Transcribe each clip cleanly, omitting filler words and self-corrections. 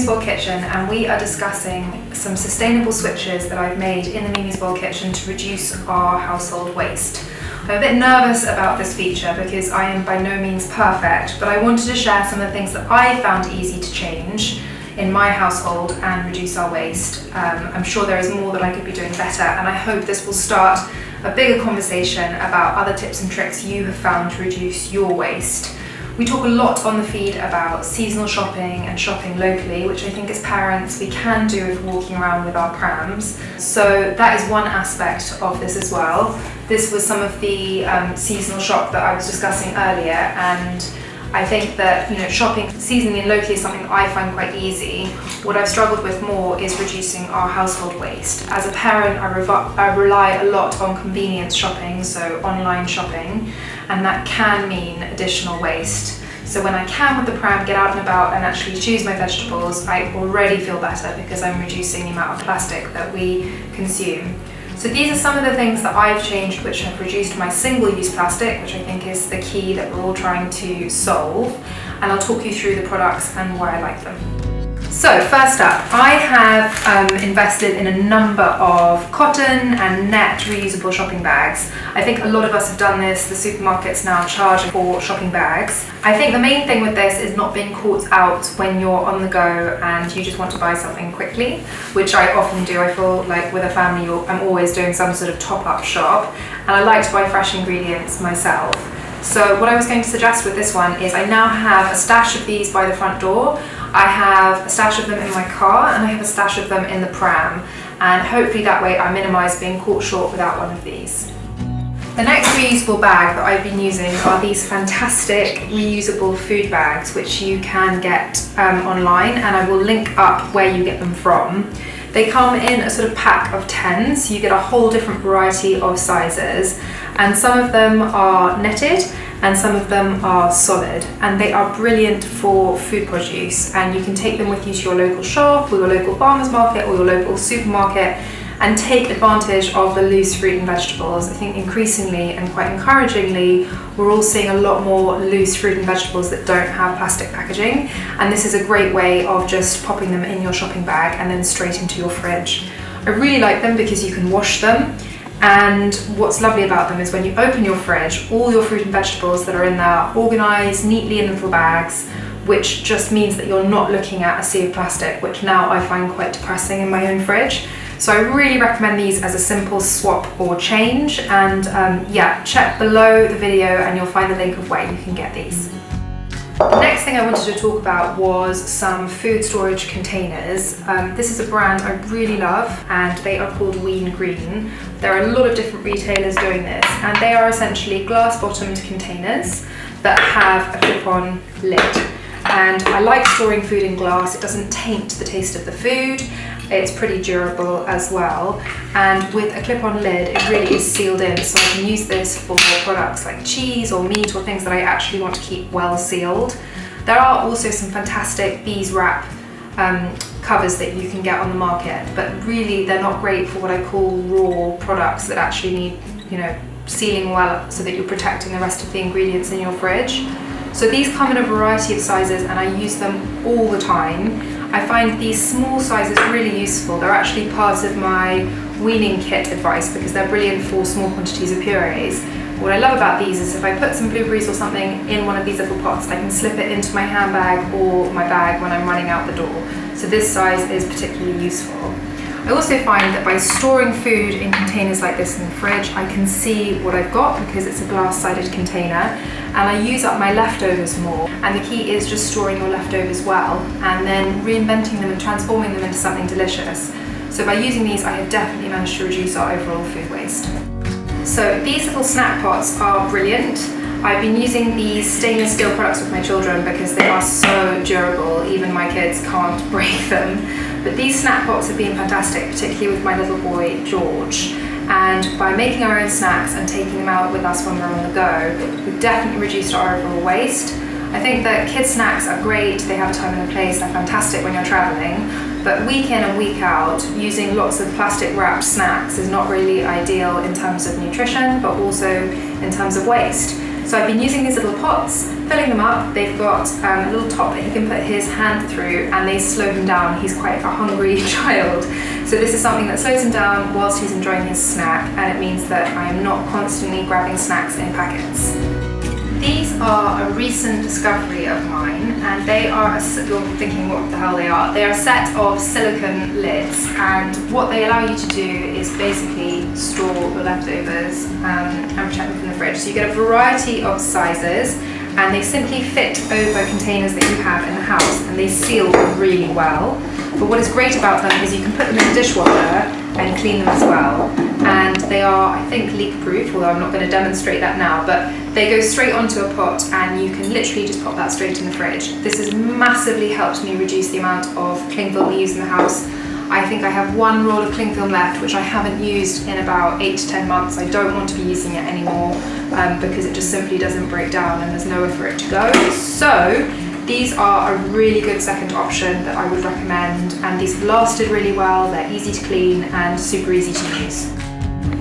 Bowl Kitchen, and we are discussing some sustainable switches that I've made in the Mimi's Bowl Kitchen to reduce our household waste. I'm a bit nervous about this feature because I am by no means perfect, but I wanted to share some of the things that I found easy to change in my household and reduce our waste. I'm sure there is more that I could be doing better, and I hope this will start a bigger conversation about other tips and tricks you have found to reduce your waste. We talk a lot on the feed about seasonal shopping and shopping locally, which I think as parents we can do if we're walking around with our prams. So that is one aspect of this as well. This was some of the seasonal shop that I was discussing earlier, and I think that shopping seasonally and locally is something that I find quite easy. What I've struggled with more is reducing our household waste. As a parent, I rely a lot on convenience shopping, so online shopping, and that can mean additional waste. So when I can with the pram get out and about and actually choose my vegetables, I already feel better because I'm reducing the amount of plastic that we consume. So these are some of the things that I've changed which have reduced my single-use plastic, which I think is the key that we're all trying to solve. And I'll talk you through the products and why I like them. So first up, I have invested in a number of cotton and net reusable shopping bags. I think a lot of us have done this. The supermarkets now charge for shopping bags. I think the main thing with this is not being caught out when you're on the go and you just want to buy something quickly, which I often do. I feel like with a family I'm always doing some sort of top-up shop, and I like to buy fresh ingredients myself. So what I was going to suggest with this one is I now have a stash of these by the front door. I have a stash of them in my car, and I have a stash of them in the pram, and hopefully that way I minimise being caught short without one of these. The next reusable bag that I've been using are these fantastic reusable food bags which you can get online, and I will link up where you get them from. They come in a sort of pack of 10, so you get a whole different variety of sizes, and some of them are netted and some of them are solid, and they are brilliant for food produce, and you can take them with you to your local shop or your local farmer's market or your local supermarket and take advantage of the loose fruit and vegetables. I think increasingly and quite encouragingly we're all seeing a lot more loose fruit and vegetables that don't have plastic packaging, and this is a great way of just popping them in your shopping bag and then straight into your fridge. I really like them because you can wash them, and what's lovely about them is when you open your fridge, all your fruit and vegetables that are in there are organised neatly in little bags, which just means that you're not looking at a sea of plastic, which now I find quite depressing in my own fridge. So I really recommend these as a simple swap or change, and yeah, check below the video and you'll find the link of where you can get these. The next thing I wanted to talk about was some food storage containers. This is a brand I really love, and they are called Ween Green. There are a lot of different retailers doing this, and they are essentially glass-bottomed containers that have a clip-on lid. And I like storing food in glass. It doesn't taint the taste of the food. It's pretty durable as well, and with a clip-on lid it really is sealed in, so I can use this for products like cheese or meat or things that I actually want to keep well sealed. There are also some fantastic beeswrap covers that you can get on the market, but really they're not great for what I call raw products that actually need sealing well so that you're protecting the rest of the ingredients in your fridge. So these come in a variety of sizes and I use them all the time. I find these small sizes really useful. They're actually part of my weaning kit advice because they're brilliant for small quantities of purees. What I love about these is if I put some blueberries or something in one of these little pots, I can slip it into my handbag or my bag when I'm running out the door. So this size is particularly useful. I also find that by storing food in containers like this in the fridge, I can see what I've got because it's a glass-sided container, and I use up my leftovers more. And the key is just storing your leftovers well and then reinventing them and transforming them into something delicious. So by using these, I have definitely managed to reduce our overall food waste. So these little snack pots are brilliant. I've been using these stainless steel products with my children because they are so durable, even my kids can't break them. But these snack pots have been fantastic, particularly with my little boy George. And by making our own snacks and taking them out with us when we're on the go, we've definitely reduced our overall waste. I think that kids' snacks are great, they have a time and a place, they're fantastic when you're traveling, but week in and week out, using lots of plastic wrapped snacks is not really ideal in terms of nutrition, but also in terms of waste. So I've been using these little pots, filling them up. They've got a little top that he can put his hand through and they slow him down. He's quite a hungry child. So this is something that slows him down whilst he's enjoying his snack, and it means that I'm not constantly grabbing snacks in packets. These are a recent discovery of mine, and they are, you're thinking what the hell they are. They are a set of silicone lids, and what they allow you to do is basically store your leftovers and protect them from the fridge. So you get a variety of sizes, and they simply fit over containers that you have in the house, and they seal really well. But what is great about them is you can put them in the dishwasher and clean them as well. And they are, I think, leak-proof, although I'm not going to demonstrate that now, but they go straight onto a pot and you can literally just pop that straight in the fridge. This has massively helped me reduce the amount of cling film we use in the house. I think I have one roll of cling film left, which I haven't used in about 8 to 10 months. I don't want to be using it anymore because it just simply doesn't break down and there's nowhere for it to go. So these are a really good second option that I would recommend, and these have lasted really well. They're easy to clean and super easy to use.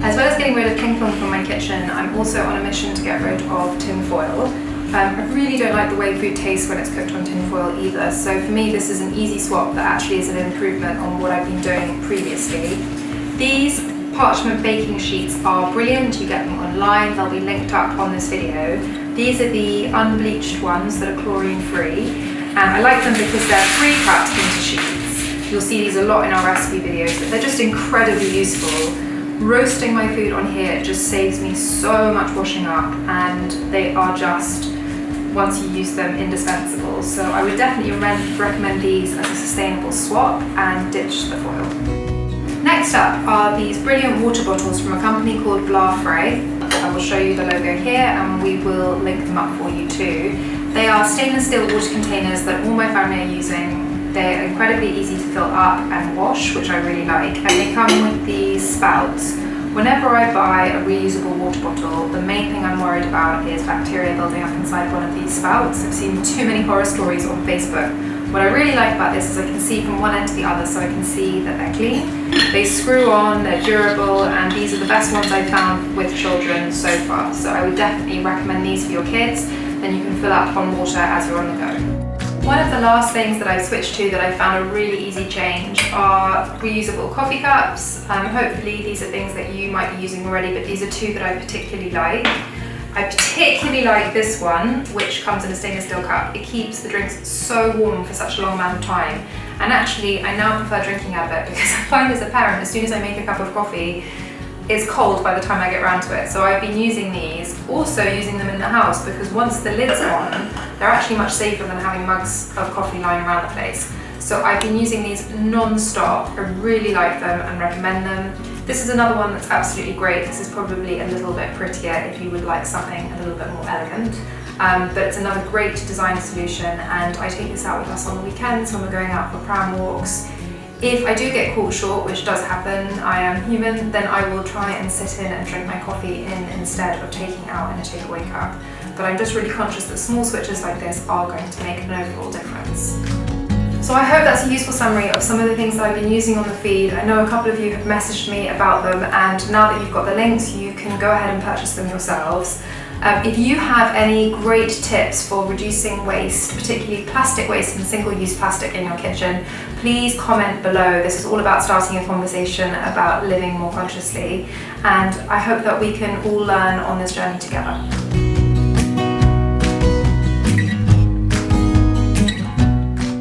As well as getting rid of cling film from my kitchen, I'm also on a mission to get rid of tin foil. I really don't like the way food tastes when it's cooked on tin foil either, so for me this is an easy swap that actually is an improvement on what I've been doing previously. These parchment baking sheets are brilliant. You get them online, they'll be linked up on this video. These are the unbleached ones that are chlorine free, and I like them because they're pre-cut into sheets. You'll see these a lot in our recipe videos, but they're just incredibly useful. Roasting my food on here just saves me so much washing up, and they are just, once you use them, indispensable. So I would definitely recommend these as a sustainable swap and ditch the foil. Next up are these brilliant water bottles from a company called Blafray. I will show you the logo here and we will link them up for you too. They are stainless steel water containers that all my family are using. They're incredibly easy to fill up and wash, which I really like, and they come with these spouts. Whenever I buy a reusable water bottle, the main thing I'm worried about is bacteria building up inside one of these spouts. I've seen too many horror stories on Facebook. What I really like about this is I can see from one end to the other, so I can see that they're clean. They screw on, they're durable, and these are the best ones I've found with children so far. So I would definitely recommend these for your kids. Then you can fill up on water as you're on the go. One of the last things that I've switched to that I found a really easy change are reusable coffee cups. Hopefully these are things that you might be using already, but these are two that I particularly like. I particularly like this one, which comes in a stainless steel cup. It keeps the drinks so warm for such a long amount of time. And actually, I now prefer drinking out of it because I find as a parent, as soon as I make a cup of coffee, it's cold by the time I get around to it. So I've been using these, also using them in the house, because once the lid's on, they're actually much safer than having mugs of coffee lying around the place. So I've been using these non-stop. I really like them and recommend them. This is another one that's absolutely great. This is probably a little bit prettier if you would like something a little bit more elegant. But it's another great design solution, and I take this out with us on the weekends when we're going out for pram walks. If I do get caught short, which does happen, I am human, then I will try and sit in and drink my coffee in instead of taking out in a takeaway cup. But I'm just really conscious that small switches like this are going to make an overall difference. So I hope that's a useful summary of some of the things that I've been using on the feed. I know a couple of you have messaged me about them, and now that you've got the links, you can go ahead and purchase them yourselves. If you have any great tips for reducing waste, particularly plastic waste and single-use plastic in your kitchen, please comment below. This is all about starting a conversation about living more consciously, and I hope that we can all learn on this journey together.